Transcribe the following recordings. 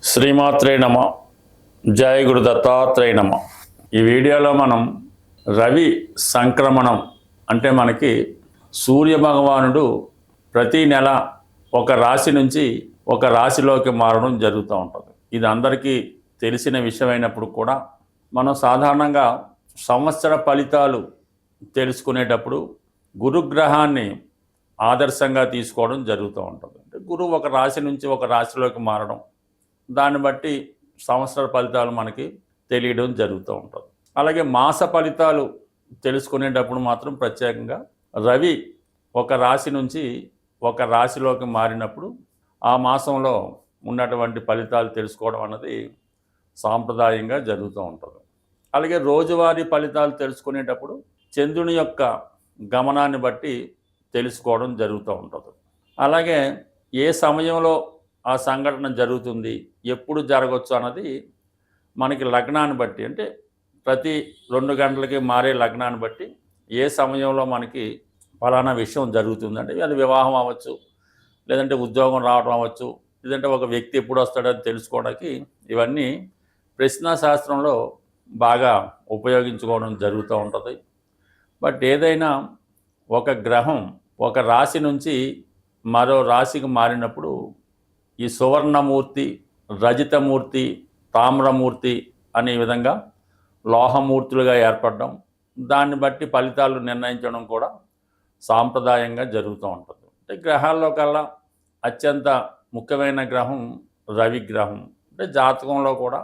శ్రీమాత్రే నమ. జయ గురు దత్తాత్రేయ నమ. ఈ వీడియోలో మనం రవి సంక్రమణం అంటే మనకి సూర్య భగవానుడు ప్రతి నెల ఒక రాశి నుంచి ఒక రాశిలోకి మారడం జరుగుతూ ఉంటుంది. ఇది అందరికీ తెలిసిన విషయమైనప్పుడు కూడా మనం సాధారణంగా సంవత్సర ఫలితాలు తెలుసుకునేటప్పుడు గురుగ్రహాన్ని ఆదర్శంగా తీసుకోవడం జరుగుతూ ఉంటుంది. అంటే గురువు ఒక రాశి నుంచి ఒక రాశిలోకి మారడం, దాన్ని బట్టి సంవత్సర ఫలితాలు మనకి తెలియడం జరుగుతూ ఉంటుంది. అలాగే మాస ఫలితాలు తెలుసుకునేటప్పుడు మాత్రం ప్రత్యేకంగా రవి ఒక రాశి నుంచి ఒక రాశిలోకి మారినప్పుడు ఆ మాసంలో ఉన్నటువంటి ఫలితాలు తెలుసుకోవడం అన్నది సాంప్రదాయంగా జరుగుతూ ఉంటుంది. అలాగే రోజువారీ ఫలితాలు తెలుసుకునేటప్పుడు చంద్రుని యొక్క గమనాన్ని బట్టి తెలుసుకోవడం జరుగుతూ ఉంటుంది. అలాగే ఏ సమయంలో ఆ సంఘటన జరుగుతుంది, ఎప్పుడు జరగవచ్చు అన్నది మనకి లగ్నాన్ని బట్టి, అంటే ప్రతి 2 గంటలకి మారే లగ్నాన్ని బట్టి ఏ సమయంలో మనకి ఫలానా విషయం జరుగుతుంది, అంటే అది వివాహం అవ్వచ్చు, లేదంటే ఉద్యోగం రావడం అవ్వచ్చు, లేదంటే ఒక వ్యక్తి ఎప్పుడు వస్తాడని తెలుసుకోవడానికి ఇవన్నీ ప్రశ్నాశాస్త్రంలో బాగా ఉపయోగించుకోవడం జరుగుతూ ఉంటుంది. బట్ ఏదైనా ఒక గ్రహం ఒక రాశి నుంచి మరో రాశికి మారినప్పుడు ఈ సువర్ణమూర్తి, రజితమూర్తి, తామ్రమూర్తి అనే విధంగా లోహమూర్తులుగా ఏర్పడడం, దాన్ని బట్టి ఫలితాలు నిర్ణయించడం కూడా సాంప్రదాయంగా జరుగుతూ ఉంటుంది. అంటే గ్రహాల్లో కల్లా అత్యంత ముఖ్యమైన గ్రహం రవి గ్రహం. అంటే జాతకంలో కూడా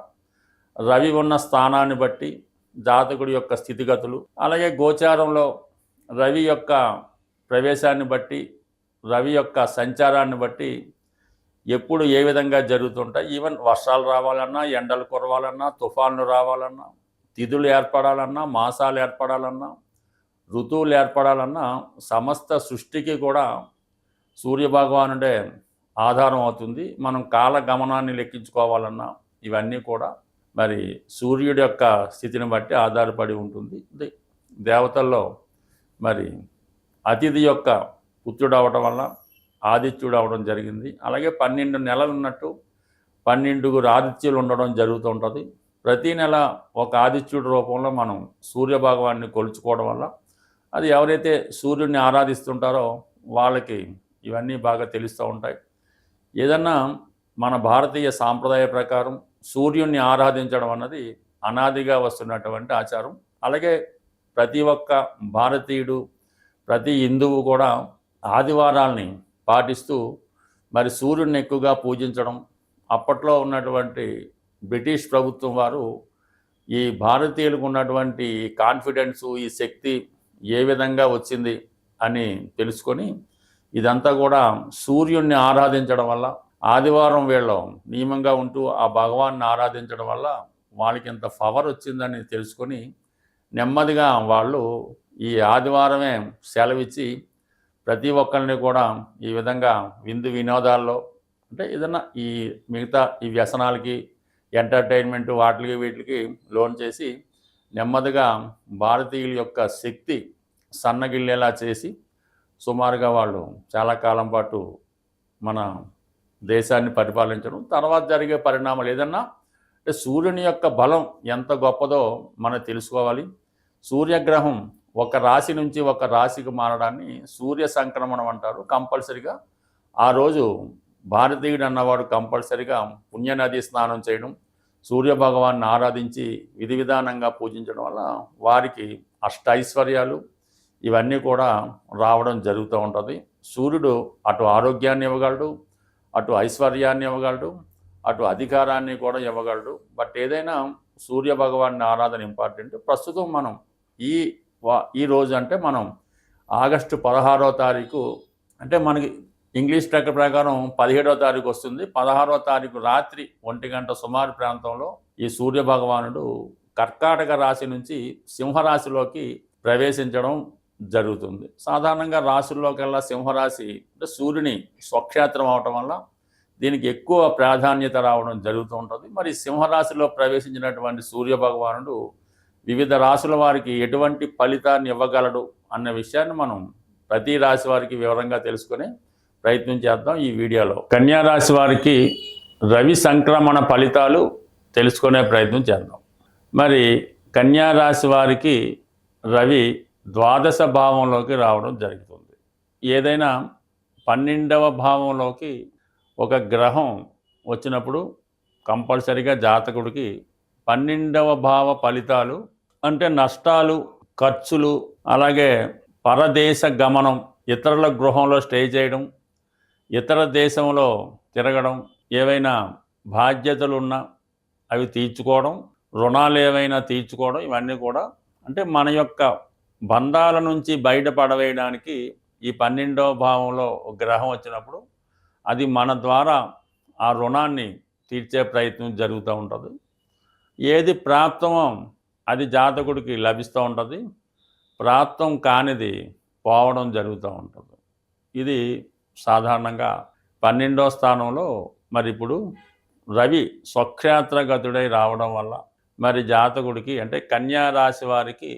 రవి ఉన్న స్థానాన్ని బట్టి జాతకుడి యొక్క స్థితిగతులు, అలాగే గోచారంలో రవి యొక్క ప్రవేశాన్ని బట్టి, రవి యొక్క సంచారాన్ని బట్టి ఎప్పుడు ఏ విధంగా జరుగుతుంటాయి, ఈవెన్ వర్షాలు రావాలన్నా, ఎండలు కురవాలన్నా, తుఫాన్లు రావాలన్నా, తిథులు ఏర్పడాలన్నా, మాసాలు ఏర్పడాలన్నా, ఋతువులు ఏర్పడాలన్నా సమస్త సృష్టికి కూడా సూర్యభగవానుడే ఆధారం అవుతుంది. మనం కాల గమనాన్ని లెక్కించుకోవాలన్నా ఇవన్నీ కూడా మరి సూర్యుడి యొక్క స్థితిని బట్టి ఆధారపడి ఉంటుంది. దేవతల్లో మరి అతిథి యొక్క పుత్రుడు అవడం వల్ల ఆదిత్యుడు అవడం జరిగింది. అలాగే 12 నెలలు ఉన్నట్టు 12 ఆదిత్యులు ఉండడం జరుగుతూ ఉంటుంది. ప్రతి నెల ఒక ఆదిత్యుడి రూపంలో మనం సూర్యభగవాన్ని కొలుచుకోవడం వల్ల అది ఎవరైతే సూర్యుడిని ఆరాధిస్తుంటారో వాళ్ళకి ఇవన్నీ బాగా తెలుస్తూ ఉంటాయి. ఏదన్నా మన భారతీయ సాంప్రదాయ ప్రకారం సూర్యుడిని ఆరాధించడం అన్నది అనాదిగా వస్తున్నటువంటి ఆచారం. అలాగే ప్రతి ఒక్క భారతీయుడు, ప్రతి హిందువు కూడా ఆదివారాల్ని పాటిస్తూ మరి సూర్యుడిని ఎక్కువగా పూజించడం, అప్పట్లో ఉన్నటువంటి బ్రిటిష్ ప్రభుత్వం వారు ఈ భారతీయులకు ఉన్నటువంటి కాన్ఫిడెన్సు, ఈ శక్తి ఏ విధంగా వచ్చింది అని తెలుసుకొని ఇదంతా కూడా సూర్యుడిని ఆరాధించడం వల్ల, ఆదివారం వీళ్ళు నియమంగా ఉంటూ ఆ భగవాన్ని ఆరాధించడం వల్ల వాళ్ళకి ఇంత పవర్ వచ్చిందని తెలుసుకొని నెమ్మదిగా వాళ్ళు ఈ ఆదివారమే సెలవిచ్చి ప్రతి ఒక్కరిని కూడా ఈ విధంగా విందు వినోదాల్లో, అంటే ఏదన్నా ఈ మిగతా ఈ వ్యసనాలకి, ఎంటర్టైన్మెంట్ వాటికి వీటికి లోన్ చేసి నెమ్మదిగా భారతీయుల యొక్క శక్తి సన్నగిల్లేలా చేసి సుమారుగా వాళ్ళు చాలా కాలం పాటు మన దేశాన్ని పరిపాలించడం. తర్వాత జరిగే పరిణామాలు ఏదన్నా అంటే సూర్యుని యొక్క బలం ఎంత గొప్పదో మనం తెలుసుకోవాలి. సూర్యగ్రహం ఒక రాశి నుంచి ఒక రాశికి మారడాన్ని సూర్య సంక్రమణం అంటారు. కంపల్సరిగా ఆ రోజు భారతీయుడు అన్నవాడు కంపల్సరిగా పుణ్యనది స్నానం చేయడం, సూర్యభగవాన్ని ఆరాధించి విధి విధానంగా పూజించడం వల్ల వారికి అష్టైశ్వర్యాలు ఇవన్నీ కూడా రావడం జరుగుతూ ఉంటుంది. సూర్యుడు అటు ఆరోగ్యాన్ని ఇవ్వగలడు, అటు ఐశ్వర్యాన్ని ఇవ్వగలడు, అటు అధికారాన్ని కూడా ఇవ్వగలడు. బట్ ఏదైనా సూర్యభగవాన్ని ఆరాధన ఇంపార్టెంట్. ప్రస్తుతం మనం ఈ రోజు అంటే మనం ఆగస్టు 16వ తారీఖు, అంటే మనకి ఇంగ్లీష్ ప్రకారం 17వ తారీఖు వస్తుంది. 16వ తారీఖు రాత్రి 1 గంట సుమారు ప్రాంతంలో ఈ సూర్యభగవానుడు కర్కాటక రాశి నుంచి సింహరాశిలోకి ప్రవేశించడం జరుగుతుంది. సాధారణంగా రాశుల్లోకెల్లా సింహరాశి అంటే సూర్యుని స్వక్షేత్రం అవటం వల్ల దీనికి ఎక్కువ ప్రాధాన్యత రావడం జరుగుతూ ఉంటుంది. మరి సింహరాశిలో ప్రవేశించినటువంటి సూర్యభగవానుడు వివిధ రాశుల వారికి ఎటువంటి ఫలితాన్ని ఇవ్వగలడు అన్న విషయాన్ని మనం ప్రతి రాశి వారికి వివరంగా తెలుసుకునే ప్రయత్నం చేద్దాం ఈ వీడియోలో. కన్యా రాశి వారికి రవి సంక్రమణ ఫలితాలు తెలుసుకునే ప్రయత్నం చేద్దాం. మరి కన్యా రాశి వారికి రవి ద్వాదశ భావంలోకి రావడం జరుగుతుంది. ఏదైనా 12వ భావంలోకి ఒక గ్రహం వచ్చినప్పుడు కంపల్సరిగా జాతకుడికి 12వ భావ ఫలితాలు అంటే నష్టాలు, ఖర్చులు, అలాగే పరదేశ గమనం, ఇతరుల గృహంలో స్టే చేయడం, ఇతర దేశంలో తిరగడం, ఏవైనా బాధ్యతలు ఉన్నా అవి తీర్చుకోవడం, రుణాలు ఏవైనా తీర్చుకోవడం, ఇవన్నీ కూడా అంటే మన యొక్క బంధాల నుంచి బయటపడవేయడానికి ఈ 12వ భావంలో ఒక గ్రహం వచ్చినప్పుడు అది మన ద్వారా ఆ రుణాన్ని తీర్చే ప్రయత్నం జరుగుతూ ఉంటుంది. ఏది ప్రాప్తమో అది జాతకుడికి లభిస్తూ ఉంటుంది, ప్రాప్తం కానిది పోవడం జరుగుతూ ఉంటుంది. ఇది సాధారణంగా 12వ స్థానంలో మరి ఇప్పుడు రవి స్వక్షేత్రగతుడై రావడం వల్ల మరి జాతకుడికి అంటే కన్యా రాశి వారికి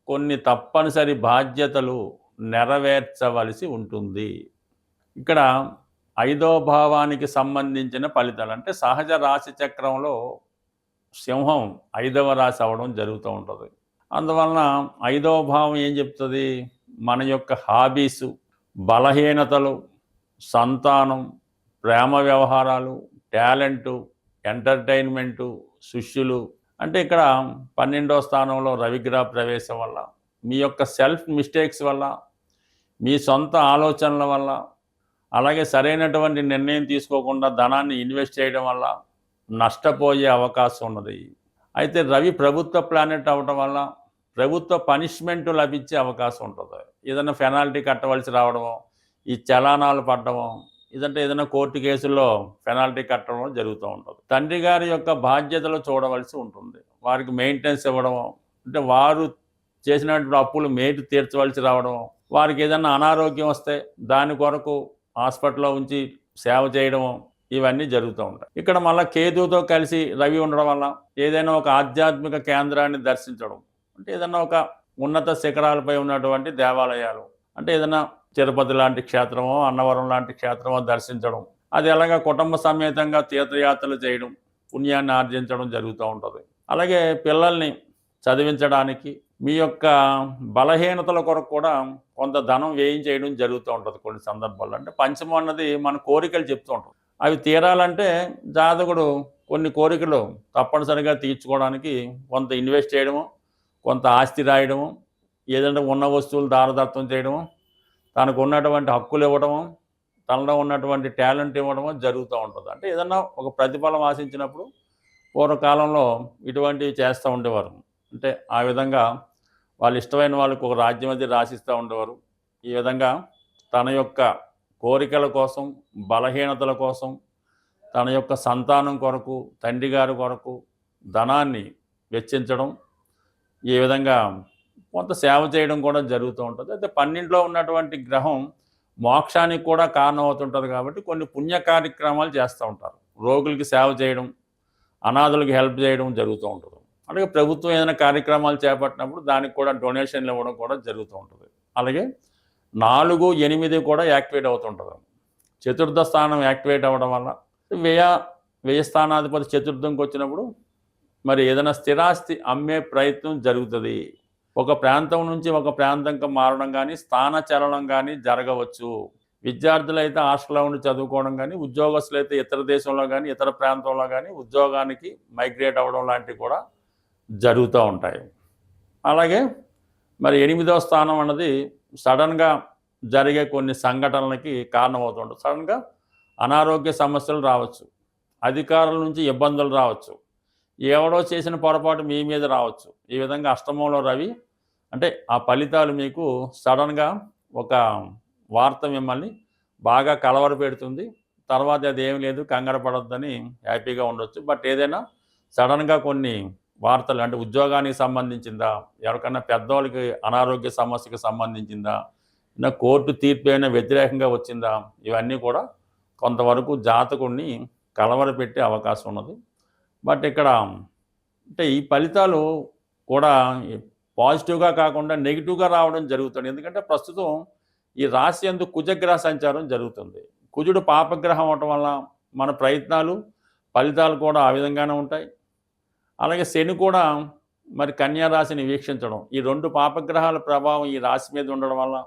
కొన్ని తప్పనిసరి బాధ్యతలు నెరవేర్చవలసి ఉంటుంది. ఇక్కడ 5వ భావానికి సంబంధించిన ఫలితాలు అంటే సహజ రాశి చక్రంలో సింహం 5వ రాశి అవ్వడం జరుగుతూ ఉంటుంది. అందువలన 5వ భావం ఏం చెప్తుంది? మన యొక్క హాబీసు, బలహీనతలు, సంతానం, ప్రేమ వ్యవహారాలు, టాలెంటు, ఎంటర్టైన్మెంటు, శిష్యులు అంటే ఇక్కడ 12వ స్థానంలో రవిగ్రహ ప్రవేశం వల్ల మీ యొక్క సెల్ఫ్ మిస్టేక్స్ వల్ల, మీ సొంత ఆలోచనల వల్ల, అలాగే సరైనటువంటి నిర్ణయం తీసుకోకుండా ధనాన్ని ఇన్వెస్ట్ చేయడం వల్ల నష్టపోయే అవకాశం ఉన్నది. అయితే రవి ప్రభుత్వ ప్లానెట్ అవ్వడం వల్ల ప్రభుత్వ పనిష్మెంట్ లభించే అవకాశం ఉంటుంది. ఏదైనా పెనాల్టీ కట్టవలసి రావడమో, ఈ చలానాలు పడడమో, ఇదంటే ఏదైనా కోర్టు కేసుల్లో పెనాల్టీ కట్టడం జరుగుతూ ఉంటుంది. తండ్రి గారి యొక్క బాధ్యతలు చూడవలసి ఉంటుంది. వారికి మెయింటెనెన్స్ ఇవ్వడము, అంటే వారు చేసినటువంటి అప్పులు మేటు తీర్చవలసి రావడం, వారికి ఏదైనా అనారోగ్యం వస్తే దాని కొరకు హాస్పిటల్లో ఉంచి సేవ చేయడము, ఇవన్నీ జరుగుతూ ఉంటాయి. ఇక్కడ మళ్ళీ కేతువుతో కలిసి రవి ఉండడం వల్ల ఏదైనా ఒక ఆధ్యాత్మిక కేంద్రాన్ని దర్శించడం, అంటే ఏదైనా ఒక ఉన్నత శిఖరాలపై ఉన్నటువంటి దేవాలయాలు, అంటే ఏదైనా తిరుపతి లాంటి క్షేత్రమో, అన్నవరం లాంటి క్షేత్రమో దర్శించడం, అది అలాగా కుటుంబ సమేతంగా తీర్థయాత్రలు చేయడం, పుణ్యాన్ని ఆర్జించడం జరుగుతూ ఉంటుంది. అలాగే పిల్లల్ని చదివించడానికి మీ యొక్క బలహీనతల కొరకు కూడా కొంత ధనం వ్యయం చేయడం జరుగుతూ ఉంటుంది కొన్ని సందర్భాల్లో. అంటే పంచమం అన్నది మన కోరికలు చెప్తూ ఉంటుంది. అవి తీరాలంటే జాతకుడు కొన్ని కోరికలు తప్పనిసరిగా తీర్చుకోవడానికి కొంత ఇన్వెస్ట్ చేయడము, కొంత ఆస్తి రాయడము, ఏదంటే ఉన్న వస్తువులు దారదత్తం చేయడము, తనకు ఉన్నటువంటి హక్కులు ఇవ్వడము, తనలో ఉన్నటువంటి టాలెంట్ ఇవ్వడము జరుగుతూ ఉంటుంది. అంటే ఏదన్నా ఒక ప్రతిఫలం ఆశించినప్పుడు పూర్వకాలంలో ఇటువంటివి చేస్తూ ఉండేవారు. అంటే ఆ విధంగా వాళ్ళు ఇష్టమైన వాళ్ళకు ఒక రాజ్యం అది రాసిస్తూ ఉండేవారు. ఈ విధంగా తన యొక్క కోరికల కోసం, బలహీనతల కోసం, తన యొక్క సంతానం కొరకు, తండ్రి గారి కొరకు ధనాన్ని వెచ్చించడం, ఈ విధంగా కొంత సేవ చేయడం కూడా జరుగుతూ ఉంటుంది. అయితే 12లో ఉన్నటువంటి గ్రహం మోక్షానికి కూడా కారణం అవుతుంటుంది కాబట్టి కొన్ని పుణ్య కార్యక్రమాలు చేస్తూ ఉంటారు. రోగులకి సేవ చేయడం, అనాథులకి హెల్ప్ చేయడం జరుగుతూ ఉంటుంది. అలాగే ప్రభుత్వం ఏదైనా కార్యక్రమాలు చేపట్టినప్పుడు దానికి కూడా డొనేషన్లు ఇవ్వడం కూడా జరుగుతూ ఉంటుంది. అలాగే 4, 8 కూడా యాక్టివేట్ అవుతుంటుంది. చతుర్థ స్థానం యాక్టివేట్ అవ్వడం వల్ల వ్యయ స్థానాధిపతి చతుర్థంకి వచ్చినప్పుడు మరి ఏదైనా స్థిరాస్తి అమ్మే ప్రయత్నం జరుగుతుంది. ఒక ప్రాంతం నుంచి ఒక ప్రాంతంకి మారడం కానీ, స్థానచలనం కానీ జరగవచ్చు. విద్యార్థులు అయితే హాస్టల్లో ఉండి చదువుకోవడం కానీ, ఉద్యోగస్తులు అయితే ఇతర దేశంలో కానీ, ఇతర ప్రాంతంలో కానీ ఉద్యోగానికి మైగ్రేట్ అవ్వడం లాంటివి కూడా జరుగుతూ ఉంటాయి. అలాగే మరి 8వ స్థానం అన్నది సడన్గా జరిగే కొన్ని సంఘటనలకి కారణమవుతుంటుంది. సడన్గా అనారోగ్య సమస్యలు రావచ్చు, అధికారుల నుంచి ఇబ్బందులు రావచ్చు, ఎవడో చేసిన పొరపాటు మీ మీద రావచ్చు. ఈ విధంగా అష్టమంలో రవి అంటే ఆ ఫలితాలు మీకు సడన్గా ఒక వార్త మిమ్మల్ని బాగా కలవరపెడుతుంది. తర్వాత అది ఏం లేదు, కంగారు పడొద్దని హ్యాపీగా ఉండొచ్చు. బట్ ఏదైనా సడన్గా కొన్ని వార్తలు అంటే ఉద్యోగానికి సంబంధించిందా, ఎవరికైనా పెద్దవాళ్ళకి అనారోగ్య సమస్యకి సంబంధించిందా, నా కోర్టు తీర్పు అయినా వ్యతిరేకంగా వచ్చిందా, ఇవన్నీ కూడా కొంతవరకు జాతకుడిని కలవరపెట్టే అవకాశం ఉన్నది. బట్ ఇక్కడ అంటే ఈ ఫలితాలు కూడా పాజిటివ్గా కాకుండా నెగిటివ్గా రావడం జరుగుతుంది. ఎందుకంటే ప్రస్తుతం ఈ రాశి యందు కుజగ్రహ సంచారం జరుగుతుంది. కుజుడు పాపగ్రహం అవటం వల్ల మన ప్రయత్నాలు ఫలితాలు కూడా ఆ విధంగానే ఉంటాయి. అలాగే శని కూడా మరి కన్యా రాశిని వీక్షించడం, ఈ 2 పాపగ్రహాల ప్రభావం ఈ రాశి మీద ఉండడం వల్ల,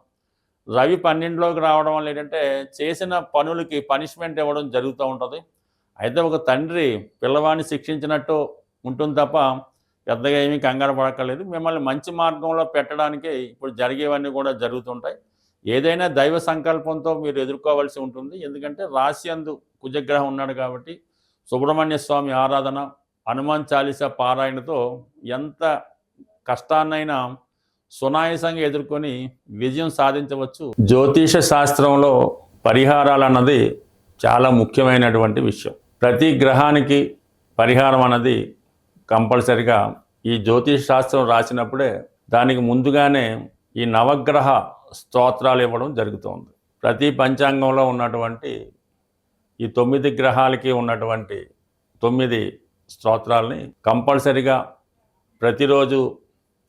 రవి 12లోకి రావడం వల్ల ఏంటంటే చేసిన పనులకి పనిష్మెంట్ ఇవ్వడం జరుగుతూ ఉంటుంది. అయితే ఒక తండ్రి పిల్లవాడిని శిక్షించినట్టు ఉంటుంది తప్ప పెద్దగా ఏమీ కంగారు పడక్కర్లేదు. మిమ్మల్ని మంచి మార్గంలో పెట్టడానికే ఇప్పుడు జరిగేవన్నీ కూడా జరుగుతుంటాయి. ఏదైనా దైవ సంకల్పంతో మీరు ఎదుర్కోవాల్సి ఉంటుంది. ఎందుకంటే రాశి యందు కుజగ్రహం ఉన్నాడు కాబట్టి సుబ్రహ్మణ్య స్వామి ఆరాధన, హనుమాన్ చాలీసా పారాయణతో ఎంత కష్టాన్నైనా సునాయాసంగా ఎదుర్కొని విజయం సాధించవచ్చు. జ్యోతిష శాస్త్రంలో పరిహారాలు అన్నది చాలా ముఖ్యమైనటువంటి విషయం. ప్రతి గ్రహానికి పరిహారం అన్నది కంపల్సరిగా ఈ జ్యోతిష శాస్త్రం రాసినప్పుడే దానికి ముందుగానే ఈ నవగ్రహ స్తోత్రాలు ఇవ్వడం జరుగుతుంది. ప్రతి పంచాంగంలో ఉన్నటువంటి ఈ 9 గ్రహాలకి ఉన్నటువంటి 9 స్తోత్రాలని కంపల్సరిగా ప్రతిరోజు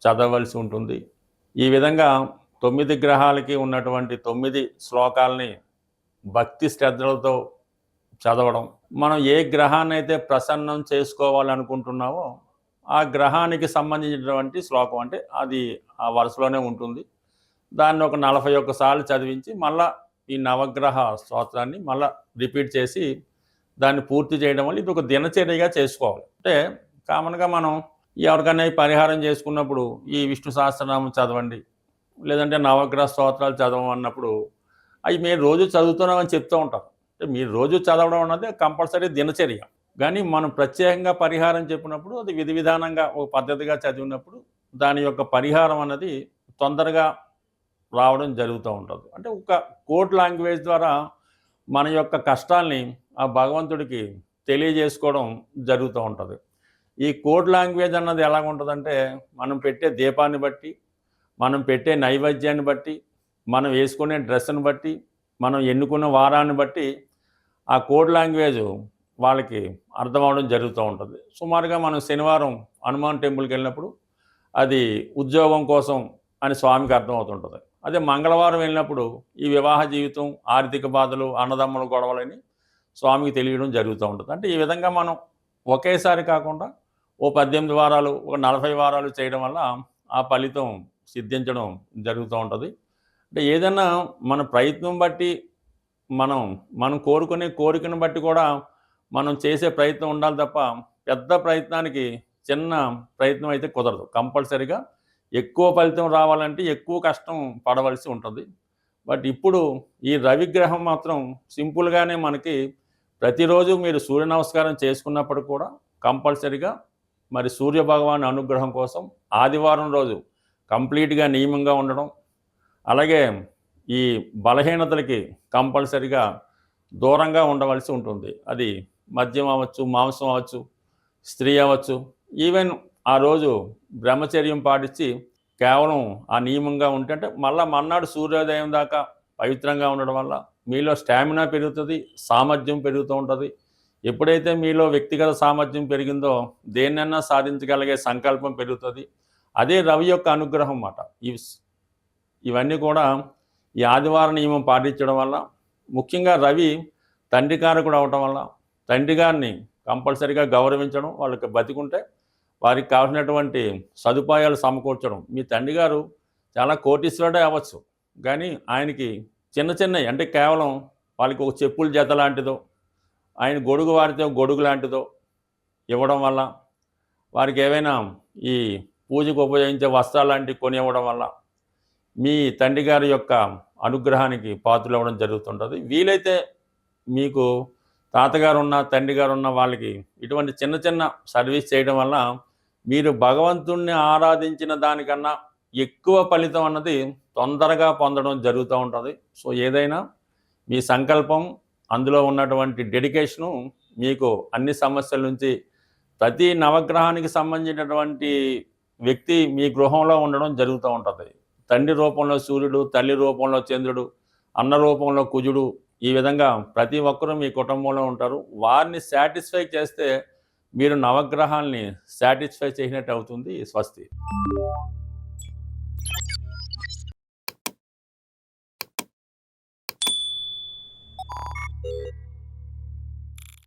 చదవలసి ఉంటుంది. ఈ విధంగా 9 గ్రహాలకి ఉన్నటువంటి 9 శ్లోకాలని భక్తి శ్రద్ధలతో చదవడం, మనం ఏ గ్రహాన్ని అయితే ప్రసన్నం చేసుకోవాలనుకుంటున్నామో ఆ గ్రహానికి సంబంధించినటువంటి శ్లోకం, అంటే అది ఆ వరుసలోనే ఉంటుంది. దాన్ని ఒక 41 సార్లు చదివించి మళ్ళా ఈ నవగ్రహ స్తోత్రాన్ని మళ్ళీ రిపీట్ చేసి దాన్ని పూర్తి చేయడం వల్ల ఇది ఒక దినచర్యగా చేసుకోవాలి. అంటే కామన్గా మనం ఎవరికైనా పరిహారం చేసుకున్నప్పుడు ఈ విష్ణు సహస్రనామం చదవండి, లేదంటే నవగ్రహ స్తోత్రాలు చదవమన్నప్పుడు అవి మీరు రోజు చదువుతున్నామని చెప్తూ ఉంటారు. అంటే మీరు రోజు చదవడం అన్నది కంపల్సరీ దినచర్య. కానీ మనం ప్రత్యేకంగా పరిహారం చెప్పినప్పుడు అది విధి విధానంగా ఒక పద్ధతిగా చదివినప్పుడు దాని యొక్క పరిహారం అన్నది తొందరగా రావడం జరుగుతూ ఉంటుంది. అంటే ఒక కోడ్ లాంగ్వేజ్ ద్వారా మన యొక్క కష్టాల్ని ఆ భగవంతుడికి తెలియజేసుకోవడం జరుగుతూ ఉంటుంది. ఈ కోడ్ లాంగ్వేజ్ అన్నది ఎలాగ ఉంటుందంటే మనం పెట్టే దీపాన్ని బట్టి, మనం పెట్టే నైవేద్యాన్ని బట్టి, మనం వేసుకునే డ్రెస్ని బట్టి, మనం ఎన్నుకున్న వారాన్ని బట్టి ఆ కోడ్ లాంగ్వేజ్ వాళ్ళకి అర్థం అవడం జరుగుతూ ఉంటుంది. సుమారుగా మనం శనివారం హనుమాన్ టెంపుల్కి వెళ్ళినప్పుడు అది ఉద్యోగం కోసం అని స్వామికి అర్థమవుతుంటుంది. అదే మంగళవారం వెళ్ళినప్పుడు ఈ వివాహ జీవితం, ఆర్థిక బాధలు, అన్నదమ్ముల గొడవలని స్వామికి తెలియడం జరుగుతూ ఉంటుంది. అంటే ఈ విధంగా మనం ఒకేసారి కాకుండా ఓ 18 వారాలు, ఒక 40 వారాలు చేయడం వల్ల ఆ ఫలితం సిద్ధించడం జరుగుతూ ఉంటుంది. అంటే ఏదైనా మన ప్రయత్నం బట్టి మనం కోరుకునే కోరికను బట్టి కూడా మనం చేసే ప్రయత్నం ఉండాలి తప్ప పెద్ద ప్రయత్నానికి చిన్న ప్రయత్నం అయితే కుదరదు. కంపల్సరిగా ఎక్కువ ఫలితం రావాలంటే ఎక్కువ కష్టం పడవలసి ఉంటుంది. బట్ ఇప్పుడు ఈ రవిగ్రహం మాత్రం సింపుల్గానే మనకి ప్రతిరోజు మీరు సూర్య నమస్కారం చేసుకున్నప్పుడు కూడా కంపల్సరిగా మరి సూర్య భగవాన్ అనుగ్రహం కోసం ఆదివారం రోజు కంప్లీట్గా నియమంగా ఉండడం, అలాగే ఈ బలహీనతలకి కంపల్సరిగా దూరంగా ఉండవలసి ఉంటుంది. అది మద్యం అవ్వచ్చు, మాంసం అవ్వచ్చు, స్త్రీ అవ్వచ్చు. ఈవెన్ ఆ రోజు బ్రహ్మచర్యం పాటించి కేవలం ఆ నియమంగా ఉంటే మళ్ళీ మర్నాడు సూర్యోదయం దాకా పవిత్రంగా ఉండడం వల్ల మీలో స్టామినా పెరుగుతుంది, సామర్థ్యం పెరుగుతూ ఉంటుంది. ఎప్పుడైతే మీలో వ్యక్తిగత సామర్థ్యం పెరిగిందో దేన్నైనా సాధించగలిగే సంకల్పం పెరుగుతుంది. అదే రవి యొక్క అనుగ్రహం అన్నమాట. ఇవన్నీ కూడా ఈ ఆదివార నియమం పాటించడం వల్ల, ముఖ్యంగా రవి తండ్రి కారకుడు అవటం వల్ల తండ్రి గారిని కంపల్సరిగా గౌరవించడం, వాళ్ళకి బతికుంటే వారికి కావాల్సినటువంటి సదుపాయాలు సమకూర్చడం. మీ తండ్రి గారు చాలా కోటీశ్వరుడే అవ్వచ్చు, కానీ ఆయనకి చిన్న చిన్నవి, అంటే కేవలం వాళ్ళకి ఒక చెప్పుల జత లాంటిదో, ఆయన గొడుగు వారితో గొడుగు లాంటిదో ఇవ్వడం వల్ల, వారికి ఏవైనా ఈ పూజకు ఉపయోగించే వస్త్రాలు లాంటివి కొని ఇవ్వడం వల్ల మీ తండ్రి గారి యొక్క అనుగ్రహానికి పాత్రలు అవ్వడం జరుగుతుంటుంది. వీలైతే మీకు తాతగారు ఉన్న, తండ్రి గారు ఉన్న వాళ్ళకి ఇటువంటి చిన్న చిన్న సర్వీస్ చేయడం వల్ల మీరు భగవంతుణ్ణి ఆరాధించిన దానికన్నా ఎక్కువ ఫలితం అన్నది తొందరగా పొందడం జరుగుతూ ఉంటుంది. సో ఏదైనా మీ సంకల్పం, అందులో ఉన్నటువంటి డెడికేషను మీకు అన్ని సమస్యల నుంచి, ప్రతి నవగ్రహానికి సంబంధించినటువంటి వ్యక్తి మీ గృహంలో ఉండడం జరుగుతూ ఉంటుంది. తండ్రి రూపంలో సూర్యుడు, తల్లి రూపంలో చంద్రుడు, అన్న రూపంలో కుజుడు, ఈ విధంగా ప్రతి ఒక్కరూ మీ కుటుంబంలో ఉంటారు. వారిని సాటిస్ఫై చేస్తే మీరు నవగ్రహాల్ని సాటిస్ఫై చేసినట్టు అవుతుంది. స్వస్తి.